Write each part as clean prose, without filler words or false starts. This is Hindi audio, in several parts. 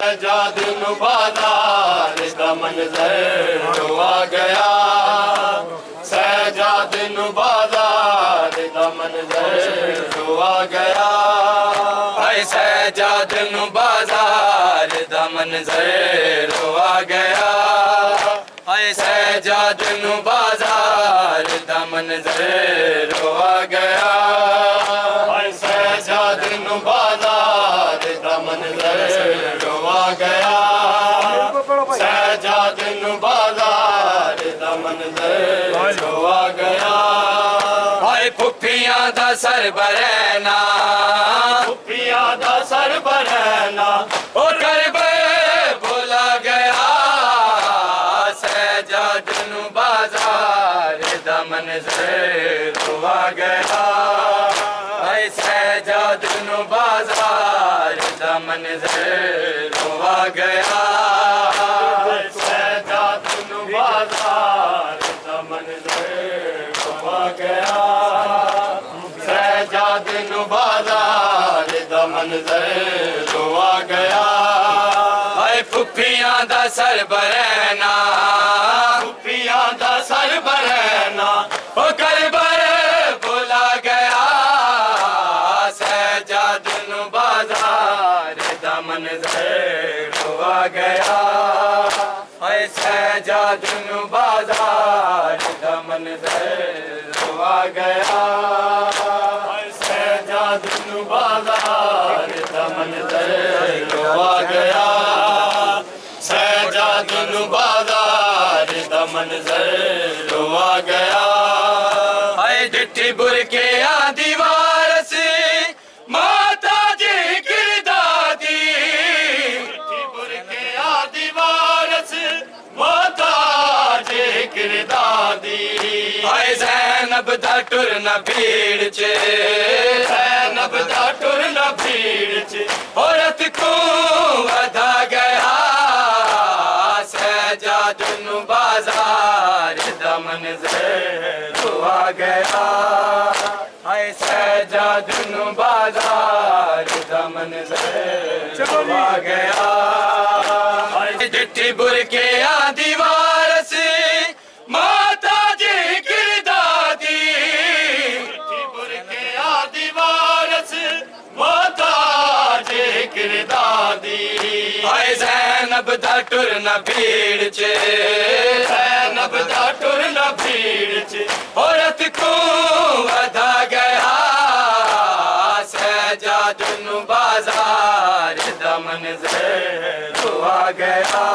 जादू बाजार का मंजर आ गया, सजाद बाजार का मंजर आ गया, सजाद बाजार का मंजर आ गया, सजाद बाजार का मंजर आ गया, सजाद बाजार का मंजर आ गया, सजाद बाजार का मंजर आ गया, हाय फुफियां दा सर बरैना, फुफियां दा सर बरैना ओ करबे भुला गया, सजाद बाजार का मंजर आ गया, हाय सजाद बाजार का मंजर आ गया, सजाद बाजार का मंजर आ गया, सजाद बाजार का मंजर आ गया, हाय फुफियां दा सर बरैना, फुफियां दा सर बरैना ओ करबे भुला गया, सजाद बाजार का मंजर आ गया, हाय सजाद बाजार का मंजर आ गया, सजाद बाजार का मंजर आ गया, सजाद बाजार का मंजर आ गया, हाय डिठी बुरके आ दीवार से माता जी गिरदादी, डिठी बुरके आ दीवार से माता जी गिरदादी, हाय ज़ैनब दा टुरना भीड़ च, ज़ैनब दा टुरना भीड़ च औरत को वधा गया, सजाद बाजार का मंजर आ गया, हाय सजाद बाजार का मंजर आ गया, हाय डिठी बुरके आ दीवार से माता जी गिरदादी, डिठी बुरके आ दीवार से माता जी गिरदादी, हाय ज़ैनब दा टुरना भीड़ च, ज़ैनब दा टुरना भीड़ च औरत को वधा गया, सजाद बाजार का मंजर आ गया,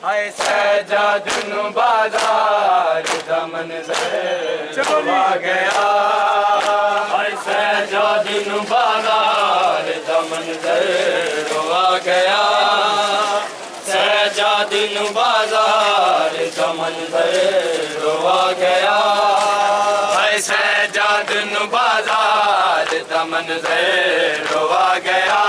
हाय सजाद बाजार का मंजर आ गया, हाय सजाद बाजार का मंजर आ गया, सजाद बाजार का मंजर आ गया, हाय सजाद बाजार का मंजर आ गया,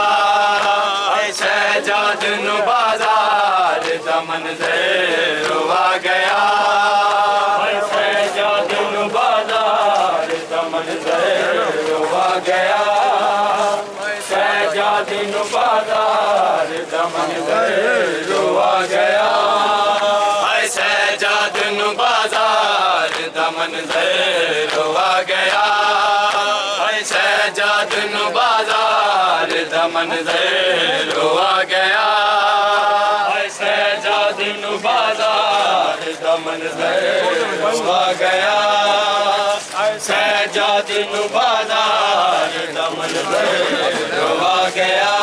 हाय सजाद बाजार का मंजर आ गया, हाय सजाद बाजार का मंजर आ गया, सजाद बाजार का मंजर आ गया, हाय सजाद बाजार का मंजर आ गया, हाय सजाद बाजार का मंजर आ गया, हाय सजाद बाजार का मंजर आ गया, सजाद बाजार का मंजर आ गया,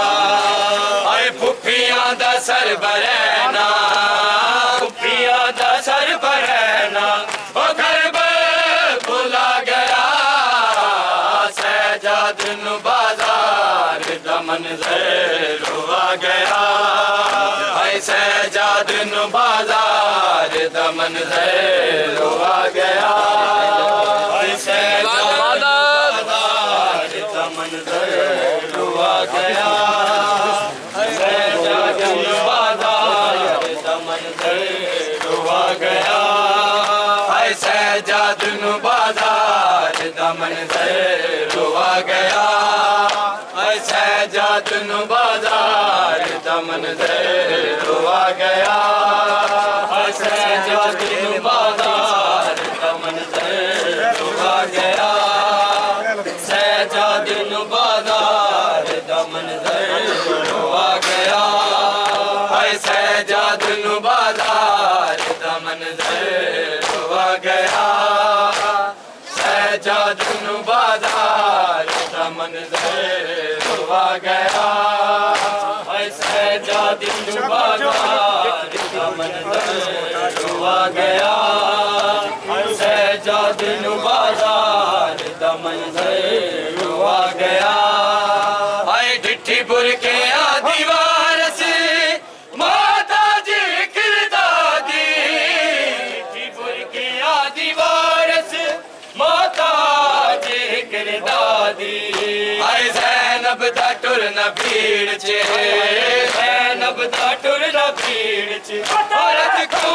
हाय फुफियां दा सर बरैना, फुफियां दा सर बरैना ओ करबे भुला गया, सजाद बाजार का मंजर आ गया, हाय सजाद बाजार का मंजर आ गया, हाय सजाद बाजार का मंजर आ गया, सजाद बाजार का मंजर आ गया, हाय सजाद बाजार का मंजर आ गया, सजाद बाजार का मंजर रुआ गया सजाद नु बाजार दा मंजर रुआ गया सजाद नु बाजार दा मंजर रुआ गया सजाद नु बाजार दा मंजर रुआ गया सजाद नु बाजार दा मंजर रुआ गया सजाद नु बाजार दा मंजर रुआ गया सजाद नु बाजार दा मंजर रुआ गया आए डिठी पुर के आ दीवार से माता जी किरदादी डिठी पुर के आ दीवार से माता जी किरदादी आए ज़ैनब दा टुर न भीड़ चे ज़ैनब दा टुर न भीड़ चे औरत को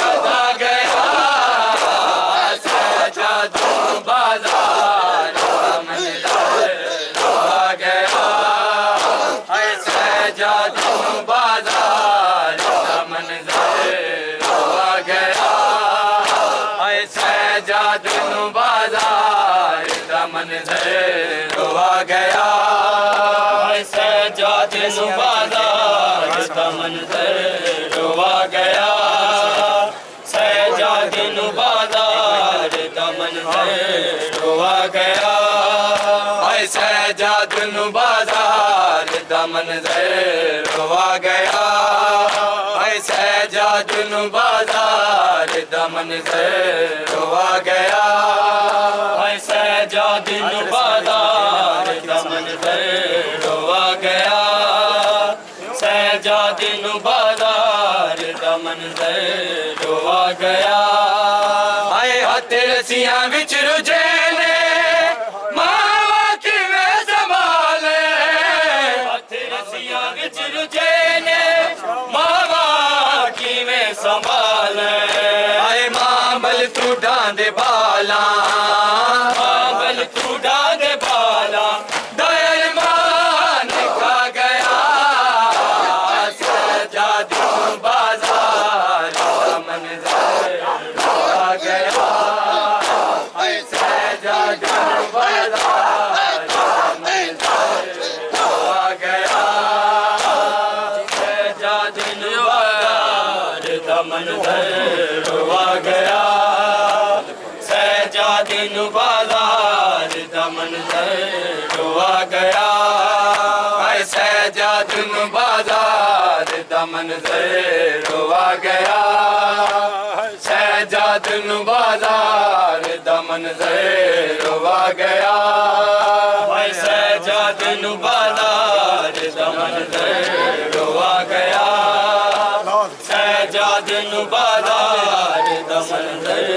बता गया सजाद नु बाजार दा मंजर रुआ गया सजाद नु बाजार दा मंजर रुआ गया सजाद नु बाजार दा मंजर रुआ गया सजाद नु बाजार दा मंजर रुआ गया सजाद नु बाजार दा मंजर रुआ गया सजाद नु बाजार दा मंजर रुआ गया सजाद नु बाजार दा मंजर रुआ गया सजाद नु बाजार दा मंजर रुआ गया सजाद नु बाजार दा मंजर रुआ गया आए हथ रसियां विच रुझे ने मावा किवें संभाले हथ रसियां विच रुझे ने मावा किवें संभाले आए मांबल तू डांदे बाला मांबल तू डांदे बाला दयाल मान खा गया सजाद नु बाजार दा मंजर रुआ गया सजाद नु बाजार दा मंजर रुआ गया सजाद नु बाजार दा मंजर रुआ गया सजाद नु बाजार दा मंजर रुआ गया सजाद नु बाजार दा मंजर रुआ गया सजाद नु बाजार दा मंजर रुआ गया सजाद नु बाजार दा मंजर रुआ गया सजाद नु बाजार दा मंजर